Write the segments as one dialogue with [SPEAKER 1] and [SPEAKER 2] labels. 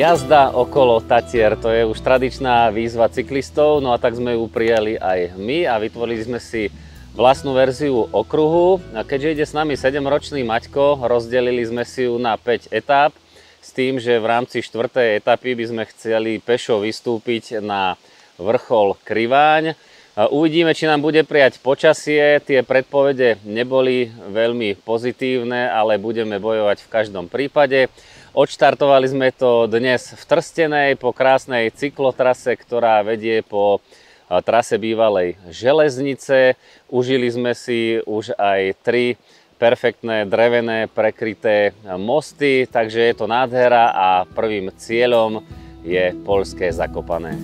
[SPEAKER 1] Jazda okolo Tatier, to je už tradičná výzva cyklistov, no a tak sme ju prijali aj my a vytvorili sme si vlastnú verziu okruhu. A keďže ide s nami 7-ročný Maťko, rozdelili sme si ju na 5 etáp s tým, že v rámci 4. etapy by sme chceli pešo vystúpiť na vrchol Kriváň. Uvidíme, či nám bude prijať počasie. Tie predpovede neboli veľmi pozitívne, ale budeme bojovať v každom prípade. Odštartovali sme to dnes v Trstenej po krásnej cyklotrase, ktorá vedie po trase bývalej železnice. Užili sme si už aj 3 perfektné drevené prekryté mosty, takže je to nádhera a prvým cieľom je poľské Zakopane.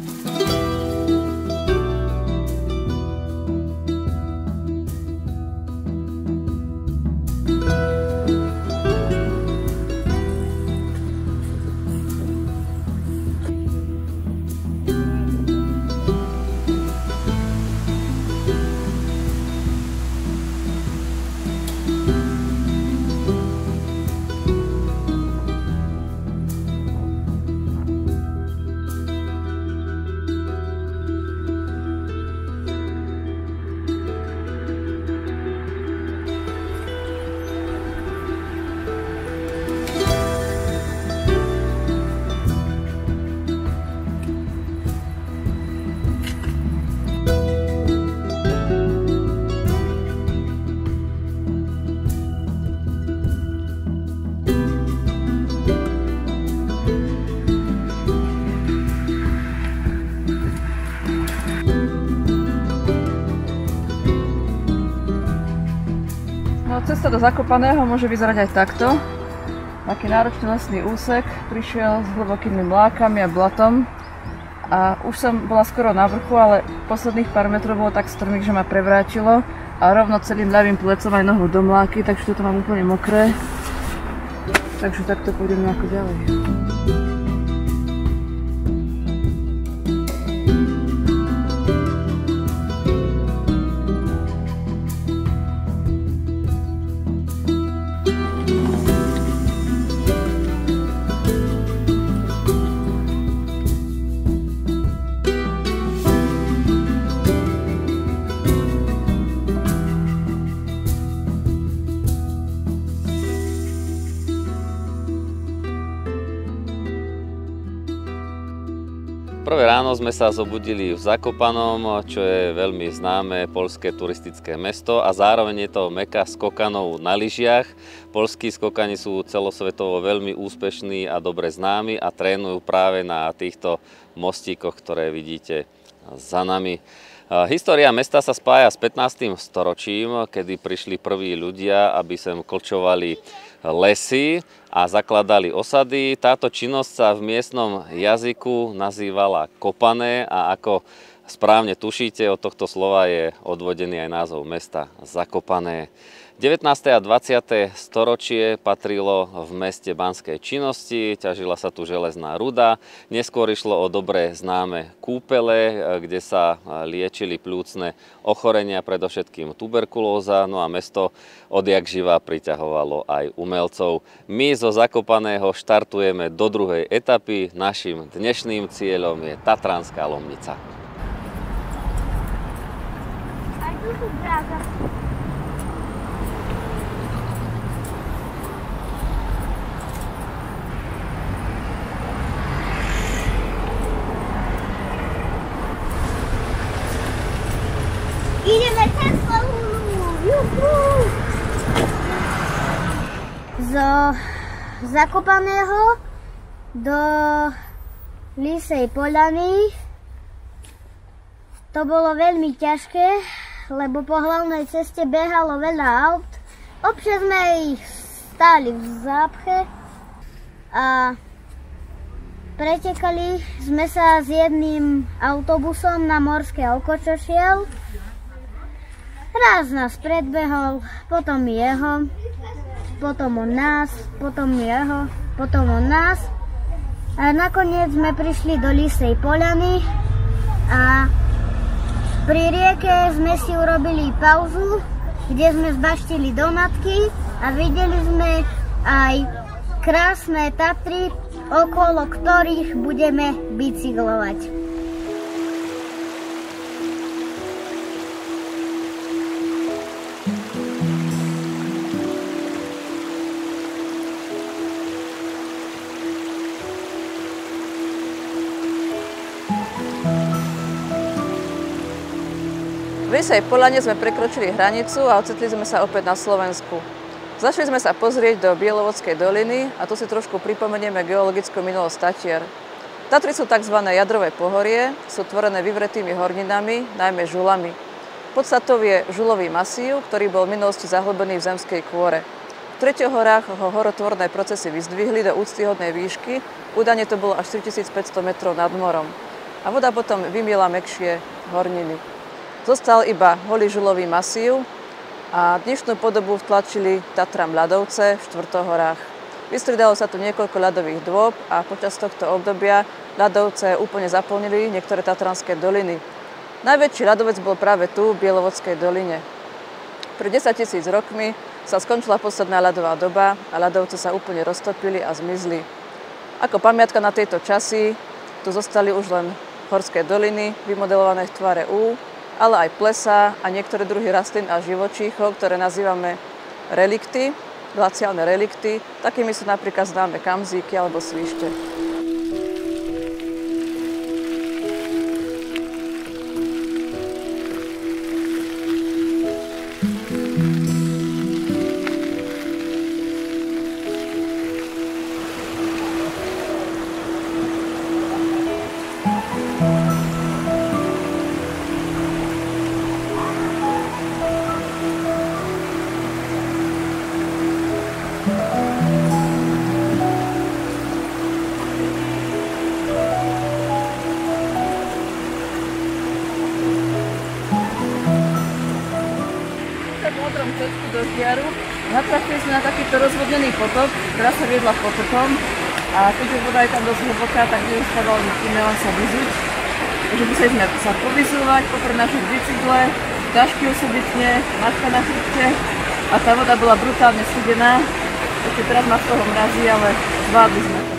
[SPEAKER 2] Cesta do Zakopaného môže vyzerať aj takto. Taký náročný lesný úsek, prišiel s hlbokými mlákami a blatom a už som bola skoro na vrchu, ale posledných pár metrov bolo tak strmých, že ma prevrátilo a rovno celým ľavým plecom aj nohou do mláky, takže toto mám úplne mokré. Takže takto pôjdeme ako ďalej.
[SPEAKER 1] Prvé ráno sme sa zobudili v Zakopanom, čo je veľmi známe poľské turistické mesto a zároveň je to meka skokanov na lyžiach. Poľskí skokani sú celosvetovo veľmi úspešní a dobre známi a trénujú práve na týchto mostíkoch, ktoré vidíte za nami. História mesta sa spája s 15. storočím, kedy prišli prví ľudia, aby sem klčovali lesy a zakladali osady. Táto činnosť sa v miestnom jazyku nazývala kopané a ako správne tušíte, od tohto slova je odvodený aj názov mesta Zakopané. 19. a 20. storočie patrilo v meste banskej činnosti, ťažila sa tu železná ruda, neskôr išlo o dobre známe kúpele, kde sa liečili pľúcne ochorenia, predovšetkým tuberkulóza, no a mesto odjakživa priťahovalo aj umelcov. My zo Zakopaného štartujeme do druhej etapy, našim dnešným cieľom je Tatranská Lomnica.
[SPEAKER 3] Ideme Tesla Juhu! Zo Zakopaného do Lysej Poľany to bolo veľmi ťažké, lebo po hlavnej ceste behalo veľa aut. Občas sme ich stáli v zápche a pretekali sme sa s jedným autobusom na Morské oko, čo šiel. Raz nás predbehol, potom jeho, potom on nás, potom jeho, potom on nás. A nakoniec sme prišli do Lysej Poľany a pri rieke sme si urobili pauzu, kde sme zbaštili do matky a videli sme aj krásne Tatry, okolo ktorých budeme bicyklovať.
[SPEAKER 2] V Rysej Poľane sme prekročili hranicu a ocitli sme sa opäť na Slovensku. Zašli sme sa pozrieť do Bielovodskej doliny a tu si trošku pripomenieme geologickú minulosť Tatier. Tatry sú tzv. Jadrové pohorie, sú tvorené vyvretými horninami, najmä žulami. Podstatou je žulový masív, ktorý bol v minulosti zahlbený v zemskej kôre. V Treťohorách ho horotvorné procesy vyzdvihli do úctyhodnej výšky, údajne to bolo až 3500 metrov nad morom. A voda potom vymiela mäkšie horniny. Zostal iba holý žulový masív a dnešnú podobu vtlačili Tatram ľadovce v Štvrtohorách. Vystriedalo sa tu niekoľko ľadových dôb a počas tohto obdobia ľadovce úplne zaplnili niektoré tatranské doliny. Najväčší ľadovec bol práve tu, v Bielovodskej doline. Pred 10 000 rokmi sa skončila posledná ľadová doba a ľadovce sa úplne roztopili a zmizli. Ako pamiatka na tieto časy tu zostali už len horské doliny, vymodelované v tvare U, ale aj plesá a niektoré druhy rastlín a živočíchov, ktoré nazývame relikty, glaciálne relikty. Takými sú napríklad známe kamzíky alebo svište. Do Žiaru. Natrafili sme na takýto rozvodnený potok, ktorá sa viedla potokom a keďže voda je tam dosť hlboká, tak nezostávalo nič iné, len sa vyzuť. Takže museli sme sa povyzúvať, poprenášať bicykle, tašky osobitne, mačka na chrbte a tá voda bola brutálne studená. Takže teraz ma z toho mrazí, ale zvládli sme to.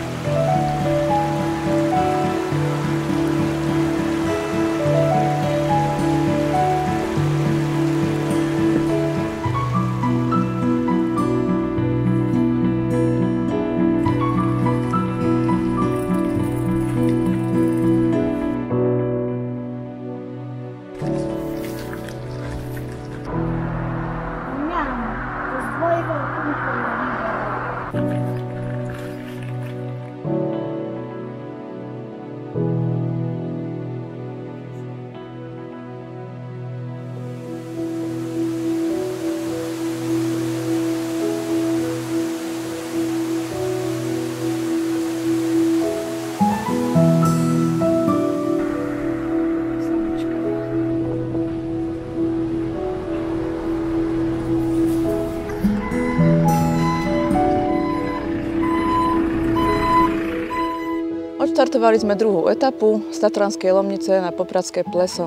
[SPEAKER 2] Odštartovali sme druhú etapu z Tatranskej Lomnice na Popradské pleso.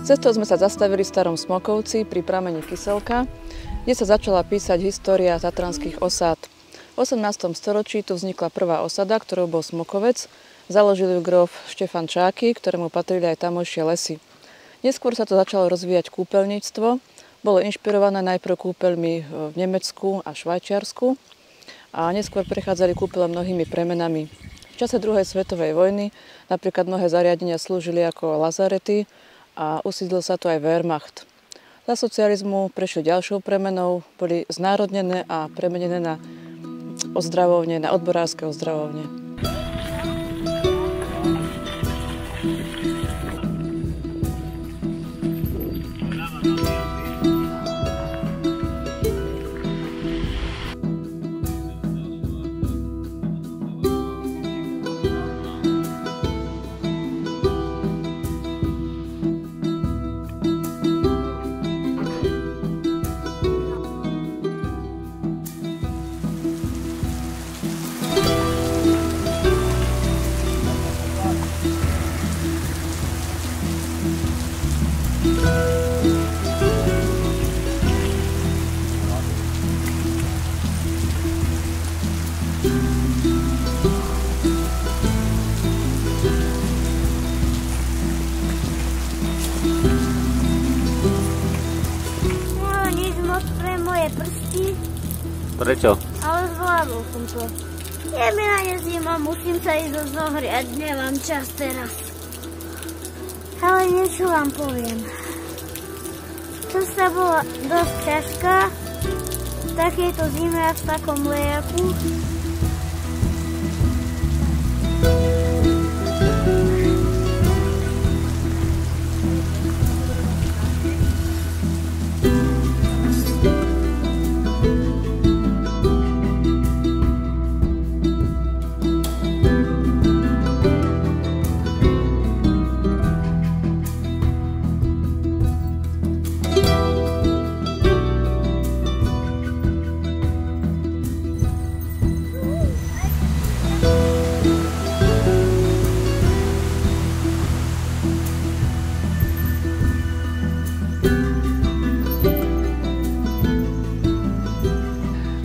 [SPEAKER 2] Cestou sme sa zastavili v Starom Smokovci pri pramení Kyselka, kde sa začala písať história tatranských osád. V 18. storočí tu vznikla prvá osada, ktorou bol Smokovec. Založil ju gróf Štefan Čáky, ktorému patrili aj tamojšie lesy. Neskôr sa to začalo rozvíjať kúpeľníctvo. Bolo inšpirované najprv kúpeľmi v Nemecku a Švajčiarsku a neskôr prechádzali kúpeľe mnohými premenami. V čase druhej svetovej vojny napríklad mnohé zariadenia slúžili ako lazarety a usídlil sa tu aj Wehrmacht. Za socializmu prešli ďalšou premenou, boli znárodnené a premenené na ozdravovne, na odborárske ozdravovne.
[SPEAKER 1] Prečo?
[SPEAKER 3] Ale zvládol som to. Je mi na ne zima, musím sa ísť zohriať, nemám čas teraz. Ale niečo vám poviem. Cesta bola dosť ťažká, v takejto zime a v takom lejaku.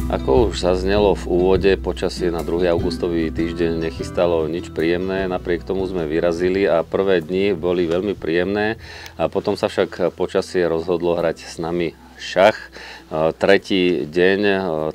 [SPEAKER 1] Ako už zaznelo v úvode, počasie na 2. augustový týždeň nechystalo nič príjemné, napriek tomu sme vyrazili a prvé dni boli veľmi príjemné a potom sa však počasie rozhodlo hrať s nami šach. Tretí deň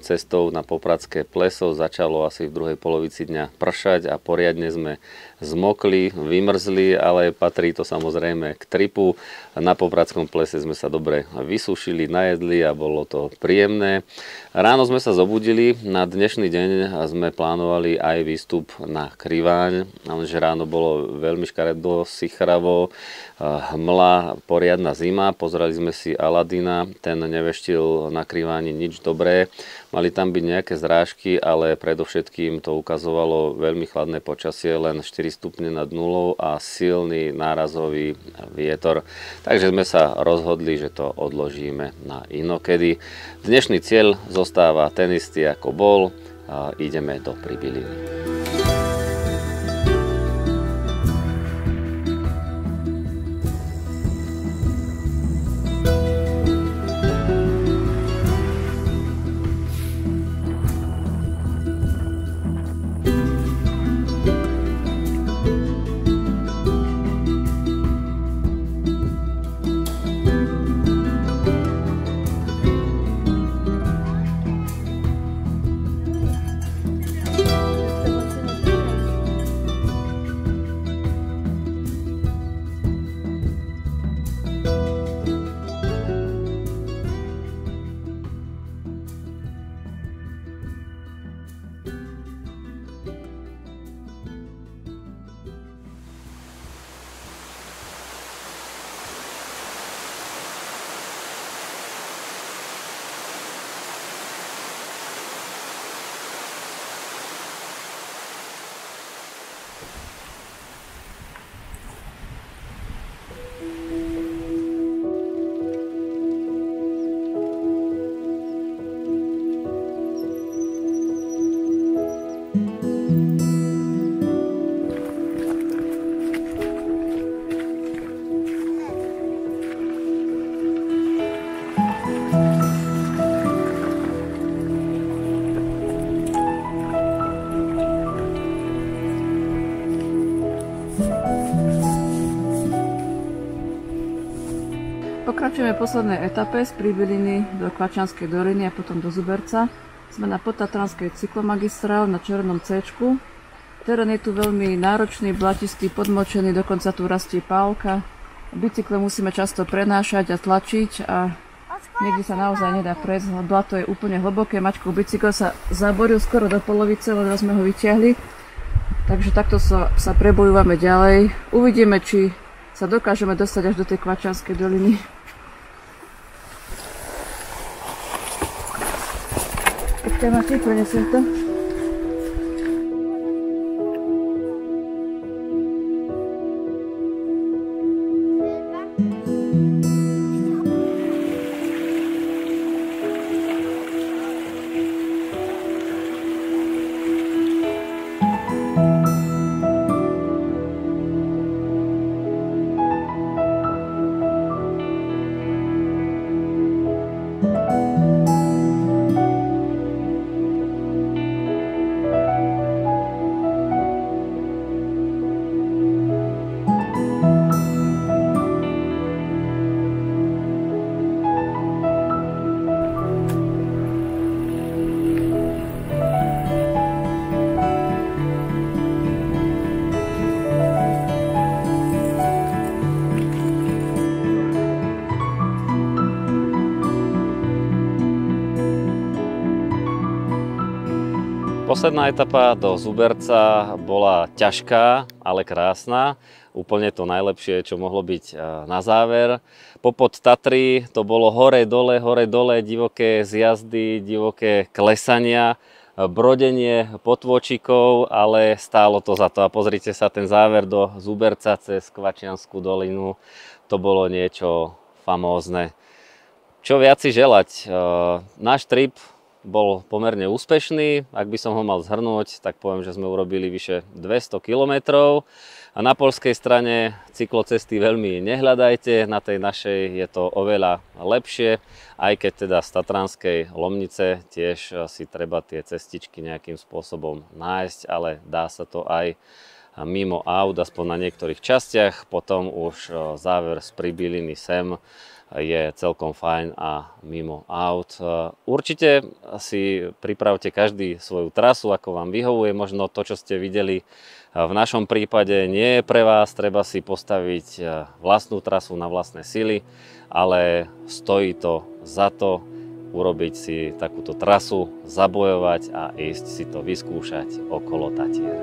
[SPEAKER 1] cestou na Popradské pleso začalo asi v druhej polovici dňa pršať a poriadne sme zmokli, vymrzli, ale patrí to samozrejme k tripu. Na Popradskom plese sme sa dobre vysušili, najedli a bolo to príjemné. Ráno sme sa zobudili, na dnešný deň sme plánovali aj výstup na Kriváň, lenže ráno bolo veľmi škaredo, sichravo, hmla, poriadna zima. Pozerali sme si Aladina, ten neveštil na Kriváni nič dobré. Mali tam byť nejaké zrážky, ale predovšetkým to ukazovalo veľmi chladné počasie, len 4 stupne nad nulou a silný nárazový vietor. Takže sme sa rozhodli, že to odložíme na inokedy. Dnešný cieľ zostáva ten istý ako bol a ideme do Pribiliny.
[SPEAKER 2] Pokračujeme v poslednej etape z Pribiliny do Kvačianskej doliny a potom do Zuberca. Sme na podtatranskej cyklomagistrál na Červenom C-čku. Terén je tu veľmi náročný, blatistý, podmočený, dokonca tu rastie pálka. Bicykle musíme často prenášať a tlačiť a niekde sa naozaj nedá prejsť. Blato je úplne hlboké, Maťkov bicykel sa zaboril skoro do polovice, len sme ho vyťahli. Takže takto sa prebojúvame ďalej. Uvidíme, či sa dokážeme dostať až do tej Kvačianskej doliny. Počkaj, Matěj, prenesiem to.
[SPEAKER 1] Posledná etapa do Zuberca bola ťažká, ale krásna. Úplne to najlepšie, čo mohlo byť na záver. Popod Tatry to bolo hore, dole, divoké zjazdy, divoké klesania, brodenie potôčikov, ale stálo to za to. A pozrite sa, ten záver do Zuberca cez Kvačiansku dolinu, to bolo niečo famózne. Čo viac si želať? Náš trip bol pomerne úspešný. Ak by som ho mal zhrnúť, tak poviem, že sme urobili vyše 200 kilometrov. A na poľskej strane cyklocesty veľmi nehľadajte, na tej našej je to oveľa lepšie, aj keď teda z Tatranskej Lomnice tiež si treba tie cestičky nejakým spôsobom nájsť, ale dá sa to aj mimo aut, aspoň na niektorých častiach. Potom už záver z Pribiliny sem je celkom fajn a mimo aut. Určite si pripravte každý svoju trasu, ako vám vyhovuje. Možno to, čo ste videli v našom prípade, nie je pre vás. Treba si postaviť vlastnú trasu na vlastné sily, ale stojí to za to urobiť si takúto trasu, zabojovať a ísť si to vyskúšať okolo Tatier.